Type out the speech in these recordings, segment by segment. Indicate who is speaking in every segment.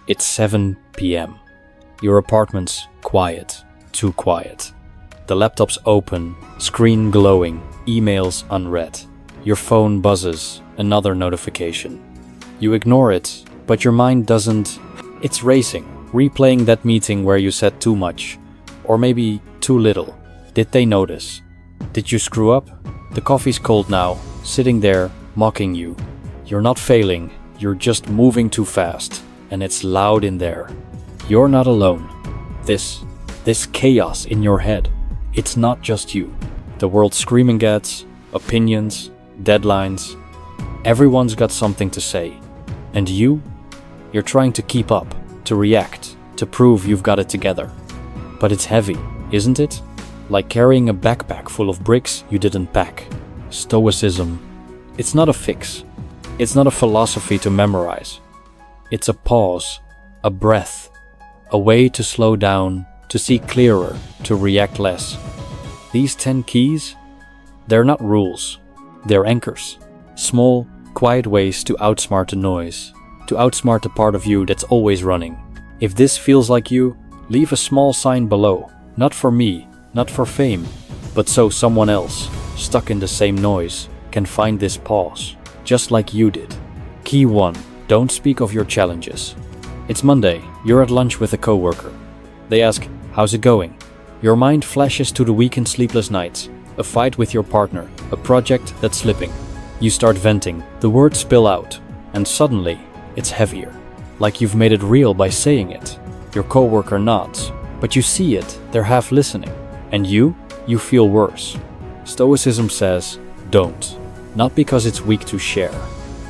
Speaker 1: It's 7 p.m. Your apartment's quiet, too quiet. The laptop's open, screen glowing, emails unread. Your phone buzzes, another notification. You ignore it, but your mind doesn't. It's racing, replaying that meeting where you said too much, or maybe too little. Did they notice? Did you screw up? The coffee's cold now, sitting there, mocking you. You're not failing, you're just moving too fast, and it's loud in there. You're not alone. This chaos in your head, it's not just you. The world's screaming at opinions, deadlines. Everyone's got something to say. And you're trying to keep up, to react, to prove you've got it together. But it's heavy, isn't it? Like carrying a backpack full of bricks you didn't pack. Stoicism. It's not a fix. It's not a philosophy to memorize. It's a pause, a breath, a way to slow down, to see clearer, to react less. These 10 keys, they're not rules. They're anchors. Small, quiet ways to outsmart the noise, to outsmart the part of you that's always running. If this feels like you, leave a small sign below. Not for me, not for fame, but so someone else, stuck in the same noise, can find this pause, just like you did. Key 1. Don't speak of your challenges. It's Monday, you're at lunch with a coworker. They ask, how's it going? Your mind flashes to the weekend sleepless nights, a fight with your partner, a project that's slipping. You start venting, the words spill out, and suddenly, it's heavier. Like you've made it real by saying it. Your coworker nods, but you see it, they're half listening. And you feel worse. Stoicism says, don't. Not because it's weak to share,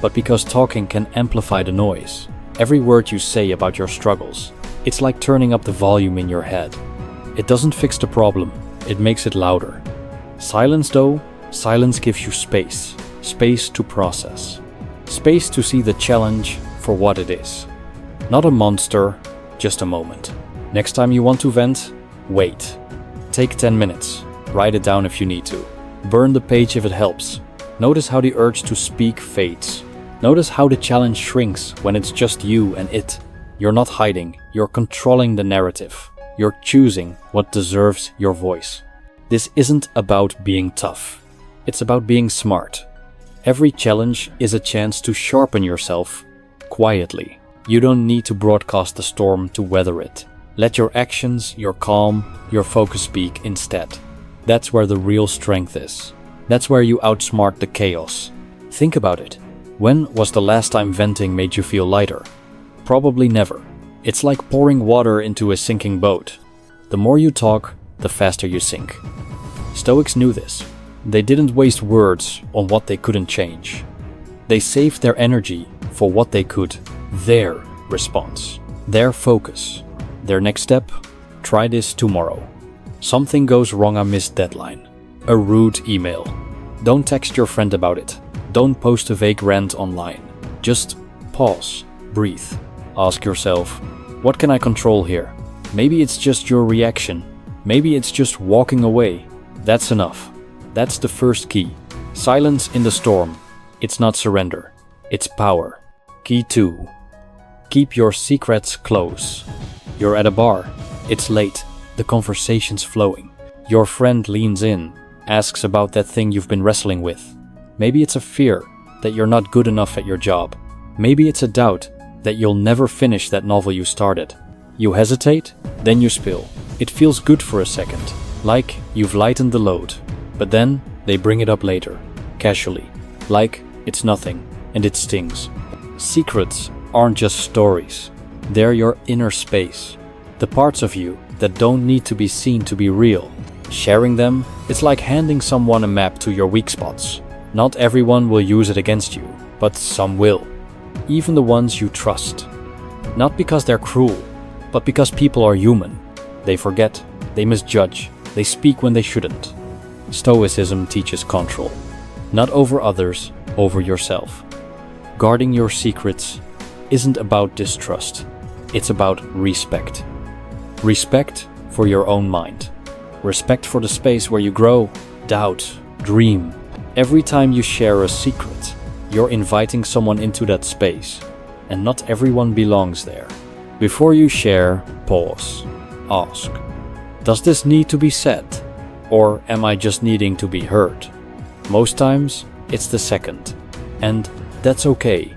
Speaker 1: but because talking can amplify the noise. Every word you say about your struggles, it's like turning up the volume in your head. It doesn't fix the problem, it makes it louder. Silence though, silence gives you space. Space to process. Space to see the challenge for what it is. Not a monster, just a moment. Next time you want to vent, wait. Take 10 minutes. Write it down if you need to. Burn the page if it helps. Notice how the urge to speak fades. Notice how the challenge shrinks when it's just you and it. You're not hiding, you're controlling the narrative. You're choosing what deserves your voice. This isn't about being tough. It's about being smart. Every challenge is a chance to sharpen yourself quietly. You don't need to broadcast the storm to weather it. Let your actions, your calm, your focus speak instead. That's where the real strength is. That's where you outsmart the chaos. Think about it. When was the last time venting made you feel lighter? Probably never. It's like pouring water into a sinking boat. The more you talk, the faster you sink. Stoics knew this. They didn't waste words on what they couldn't change. They saved their energy for what they could. Their response. Their focus. Their next step? Try this tomorrow. Something goes wrong on missed deadline. A rude email. Don't text your friend about it. Don't post a vague rant online. Just pause, breathe. Ask yourself, what can I control here? Maybe it's just your reaction. Maybe it's just walking away. That's enough. That's the first key. Silence in the storm. It's not surrender. It's power. Key 2. Keep your secrets close. You're at a bar. It's late. The conversation's flowing. Your friend leans in, asks about that thing you've been wrestling with. Maybe it's a fear that you're not good enough at your job. Maybe it's a doubt that you'll never finish that novel you started. You hesitate, then you spill. It feels good for a second, like you've lightened the load. But then they bring it up later, casually, like it's nothing, and it stings. Secrets aren't just stories. They're your inner space. The parts of you that don't need to be seen to be real. Sharing them, it's like handing someone a map to your weak spots. Not everyone will use it against you, but some will. Even the ones you trust. Not because they're cruel, but because people are human. They forget, they misjudge, they speak when they shouldn't. Stoicism teaches control. Not over others, over yourself. Guarding your secrets isn't about distrust. It's about respect. Respect for your own mind. Respect for the space where you grow, doubt, dream. Every time you share a secret, you're inviting someone into that space, and not everyone belongs there. Before you share, pause. Ask, does this need to be said? Or am I just needing to be heard? Most times, it's the second. And that's okay.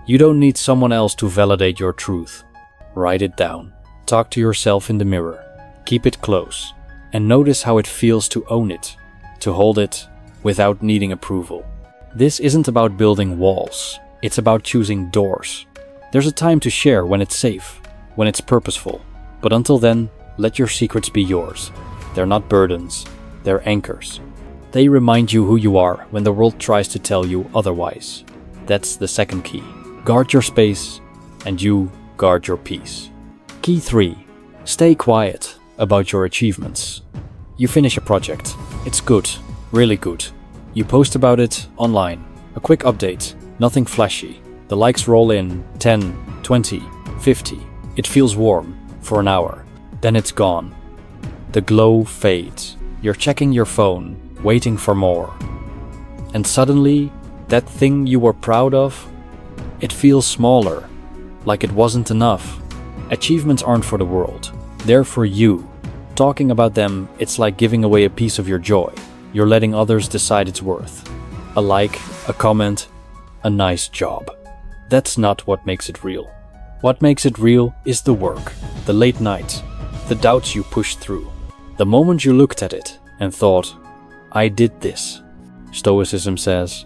Speaker 1: You don't need someone else to validate your truth. Write it down. Talk to yourself in the mirror. Keep it close. And notice how it feels to own it, to hold it without needing approval. This isn't about building walls. It's about choosing doors. There's a time to share when it's safe, when it's purposeful. But until then, let your secrets be yours. They're not burdens, they're anchors. They remind you who you are when the world tries to tell you otherwise. That's the second key. Guard your space, and you guard your peace. Key 3. Stay quiet about your achievements. You finish a project. It's good, really good. You post about it online. A quick update, nothing flashy. The likes roll in 10, 20, 50. It feels warm for an hour. Then it's gone. The glow fades. You're checking your phone, waiting for more. And suddenly, that thing you were proud of, it feels smaller, like it wasn't enough. Achievements aren't for the world. They're for you. Talking about them, it's like giving away a piece of your joy. You're letting others decide its worth. A like, a comment, a nice job. That's not what makes it real. What makes it real is the work, the late nights, the doubts you pushed through. The moment you looked at it and thought, I did this. Stoicism says,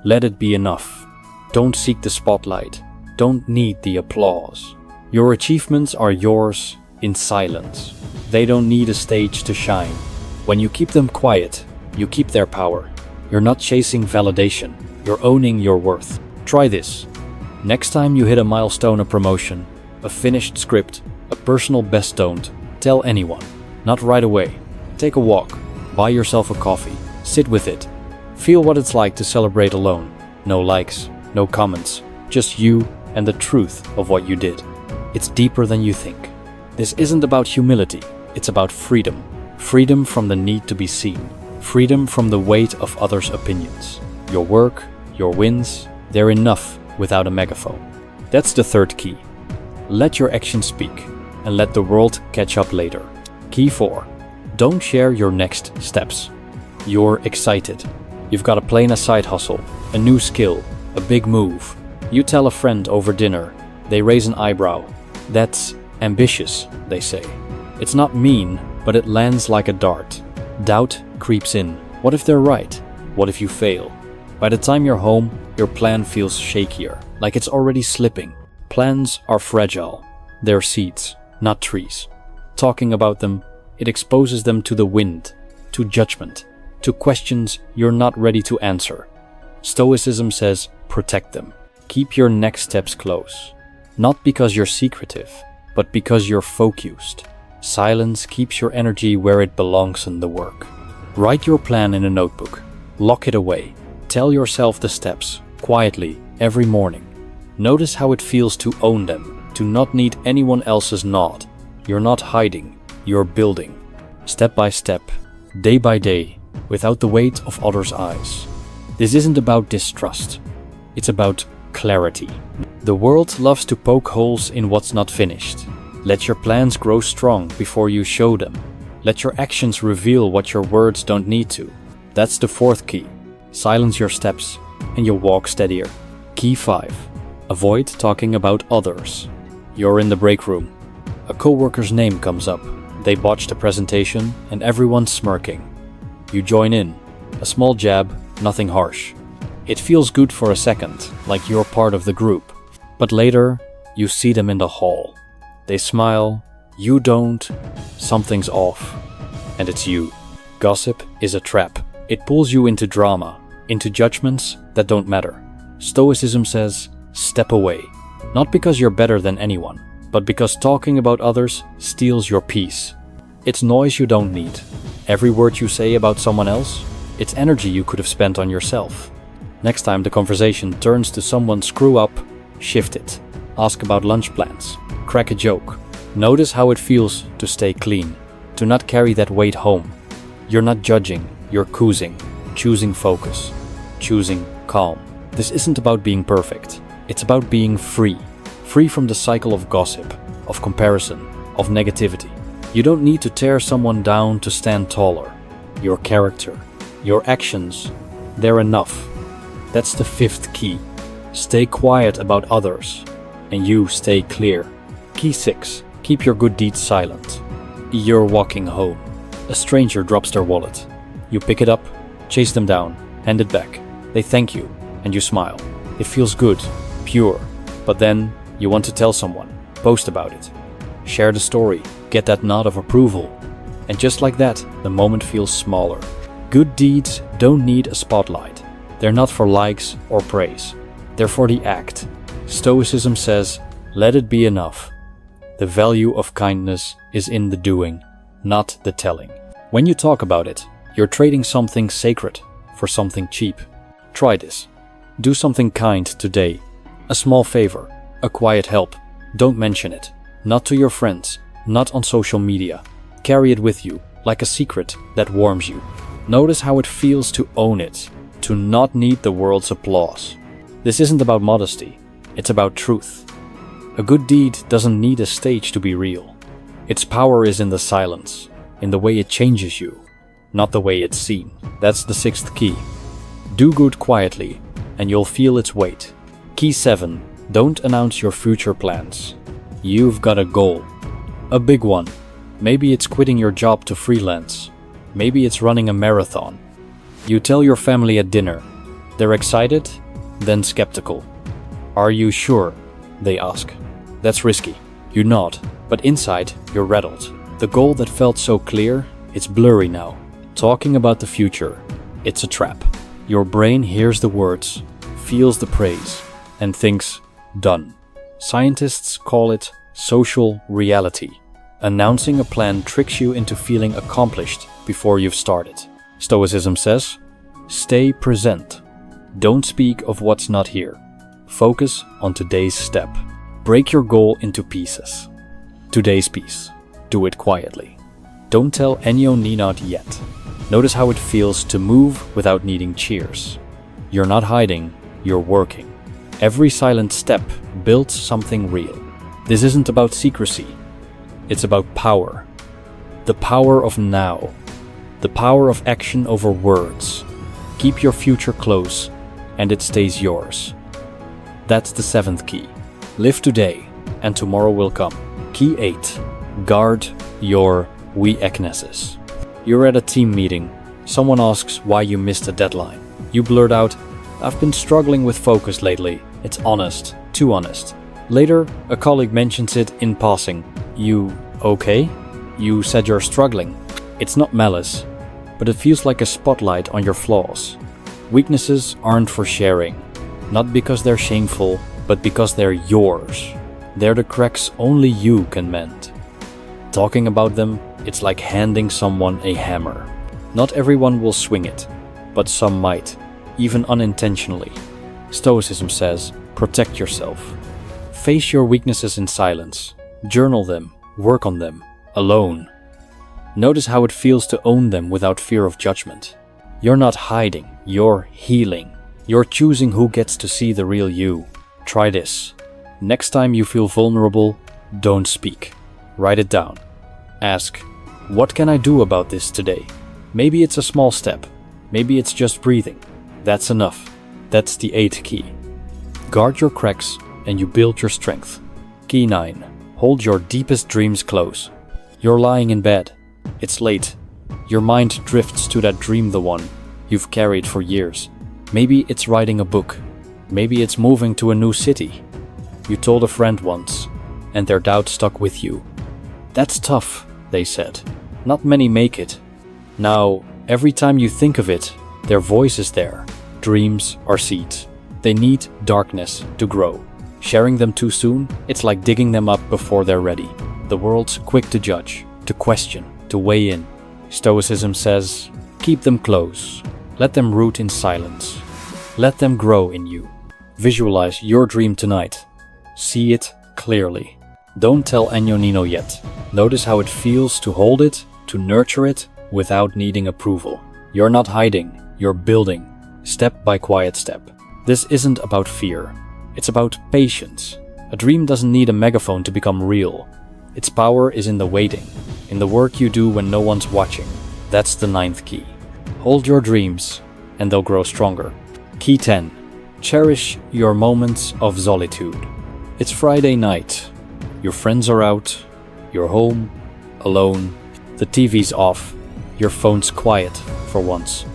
Speaker 1: let it be enough. Don't seek the spotlight. Don't need the applause. Your achievements are yours in silence. They don't need a stage to shine. When you keep them quiet, you keep their power. You're not chasing validation. You're owning your worth. Try this. Next time you hit a milestone, a promotion, a finished script, a personal best, don't tell anyone. Not right away. Take a walk. Buy yourself a coffee. Sit with it. Feel what it's like to celebrate alone. No likes, no comments. Just you and the truth of what you did. It's deeper than you think. This isn't about humility. It's about freedom. Freedom from the need to be seen. Freedom from the weight of others' opinions. Your work, your wins, they're enough without a megaphone. That's the third key. Let your actions speak and let the world catch up later. Key 4. Don't share your next steps. You're excited. You've got a plan, a side hustle, a new skill, a big move. You tell a friend over dinner. They raise an eyebrow. That's ambitious, they say. It's not mean, but it lands like a dart. Doubt creeps in. What if they're right? What if you fail? By the time you're home, your plan feels shakier, like it's already slipping. Plans are fragile. They're seeds, not trees. Talking about them, it exposes them to the wind, to judgment, to questions you're not ready to answer. Stoicism says, protect them. Keep your next steps close. Not because you're secretive, but because you're focused. Silence keeps your energy where it belongs in the work. Write your plan in a notebook. Lock it away. Tell yourself the steps, quietly, every morning. Notice how it feels to own them, to not need anyone else's nod. You're not hiding, you're building. Step by step, day by day, without the weight of others' eyes. This isn't about distrust. It's about clarity. The world loves to poke holes in what's not finished. Let your plans grow strong before you show them. Let your actions reveal what your words don't need to. That's the fourth key. Silence your steps and you'll walk steadier. Key 5. Avoid talking about others. You're in the break room. A coworker's name comes up. They botched a presentation and everyone's smirking. You join in. A small jab, nothing harsh. It feels good for a second, like you're part of the group. But later, you see them in the hall. They smile, you don't, something's off. And it's you. Gossip is a trap. It pulls you into drama, into judgments that don't matter. Stoicism says, step away. Not because you're better than anyone, but because talking about others steals your peace. It's noise you don't need. Every word you say about someone else, it's energy you could have spent on yourself. Next time the conversation turns to someone screw up, shift it. Ask about lunch plans. Crack a joke. Notice how it feels to stay clean, to not carry that weight home. You're not judging, you're choosing focus, choosing calm. This isn't about being perfect. It's about being free. Free from the cycle of gossip, of comparison, of negativity. You don't need to tear someone down to stand taller. Your character, your actions, they're enough. That's the fifth key. Stay quiet about others, and you stay clear. Key 6. Keep your good deeds silent. You're walking home. A stranger drops their wallet. You pick it up, chase them down, hand it back. They thank you, and you smile. It feels good, pure. But then you want to tell someone, post about it. Share the story, get that nod of approval. And just like that, the moment feels smaller. Good deeds don't need a spotlight. They're not for likes or praise. They're for the act. Stoicism says, let it be enough. The value of kindness is in the doing, not the telling. When you talk about it, you're trading something sacred for something cheap. Try this. Do something kind today. A small favor, a quiet help. Don't mention it. Not to your friends, not on social media. Carry it with you, like a secret that warms you. Notice how it feels to own it, to not need the world's applause. This isn't about modesty, it's about truth. A good deed doesn't need a stage to be real. Its power is in the silence, in the way it changes you, not the way it's seen. That's the sixth key. Do good quietly, and you'll feel its weight. Key 7. Don't announce your future plans. You've got a goal. A big one. Maybe it's quitting your job to freelance. Maybe it's running a marathon. You tell your family at dinner. They're excited, then skeptical. Are you sure? They ask. That's risky. You nod, but inside you're rattled. The goal that felt so clear, it's blurry now. Talking about the future, it's a trap. Your brain hears the words, feels the praise, and thinks, done. Scientists call it social reality. Announcing a plan tricks you into feeling accomplished before you've started. Stoicism says, stay present. Don't speak of what's not here. Focus on today's step. Break your goal into pieces. Today's piece. Do it quietly. Don't tell Ennio Ninot yet. Notice how it feels to move without needing cheers. You're not hiding, you're working. Every silent step builds something real. This isn't about secrecy. It's about power. The power of now. The power of action over words. Keep your future close, and it stays yours. That's the 7th key. Live today, and tomorrow will come. Key 8. Guard your weaknesses. You're at a team meeting. Someone asks why you missed a deadline. You blurt out, I've been struggling with focus lately. It's honest, too honest. Later, a colleague mentions it in passing. You okay? You said you're struggling. It's not malice, but it feels like a spotlight on your flaws. Weaknesses aren't for sharing, not because they're shameful, but because they're yours. They're the cracks only you can mend. Talking about them, it's like handing someone a hammer. Not everyone will swing it, but some might, even unintentionally. Stoicism says, protect yourself. Face your weaknesses in silence. Journal them, work on them, alone. Notice how it feels to own them without fear of judgment. You're not hiding, you're healing. You're choosing who gets to see the real you. Try this. Next time you feel vulnerable, don't speak. Write it down. Ask, what can I do about this today? Maybe it's a small step. Maybe it's just breathing. That's enough. That's the 8th key. Guard your cracks and you build your strength. Key 9. Hold your deepest dreams close. You're lying in bed. It's late. Your mind drifts to that dream, the one you've carried for years. Maybe it's writing a book. Maybe it's moving to a new city. You told a friend once, and their doubt stuck with you. That's tough, they said. Not many make it. Now, every time you think of it, their voice is there. Dreams are seeds. They need darkness to grow. Sharing them too soon, it's like digging them up before they're ready. The world's quick to judge, to question, to weigh in. Stoicism says, keep them close. Let them root in silence. Let them grow in you. Visualize your dream tonight. See it clearly. Don't tell Ennio Nino yet. Notice how it feels to hold it, to nurture it, without needing approval. You're not hiding, you're building, step by quiet step. This isn't about fear. It's about patience. A dream doesn't need a megaphone to become real. Its power is in the waiting, in the work you do when no one's watching. That's the 9th key. Hold your dreams, and they'll grow stronger. Key 10. Cherish your moments of solitude. It's Friday night. Your friends are out. You're home, alone. The TV's off. Your phone's quiet for once.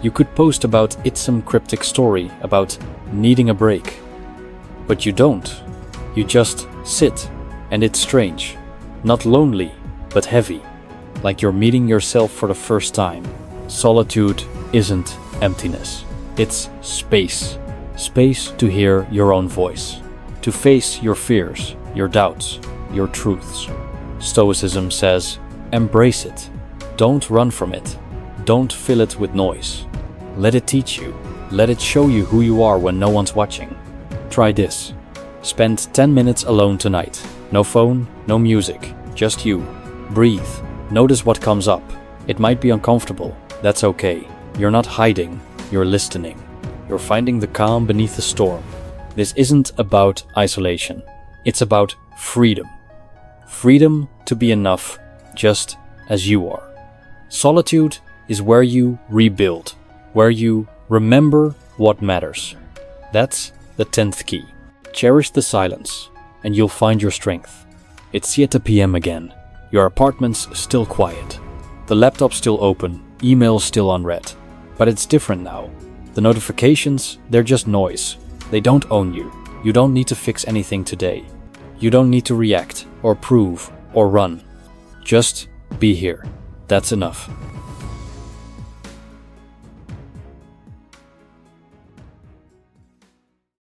Speaker 1: You could post about some cryptic story about needing a break. But you don't. You just sit, and it's strange. Not lonely, but heavy. Like you're meeting yourself for the first time. Solitude isn't emptiness. It's space. Space to hear your own voice. To face your fears, your doubts, your truths. Stoicism says, embrace it. Don't run from it. Don't fill it with noise. Let it teach you. Let it show you who you are when no one's watching. Try this. Spend 10 minutes alone tonight. No phone, no music, just you. Breathe. Notice what comes up. It might be uncomfortable. That's okay. You're not hiding. You're listening. You're finding the calm beneath the storm. This isn't about isolation. It's about freedom. Freedom to be enough just as you are. Solitude is where you rebuild, where you remember what matters. That's the 10th key. Cherish the silence, and you'll find your strength. It's 7 p.m. again. Your apartment's still quiet. The laptop's still open, emails still unread. But it's different now. The notifications, they're just noise. They don't own you. You don't need to fix anything today. You don't need to react, or prove, or run. Just be here. That's enough.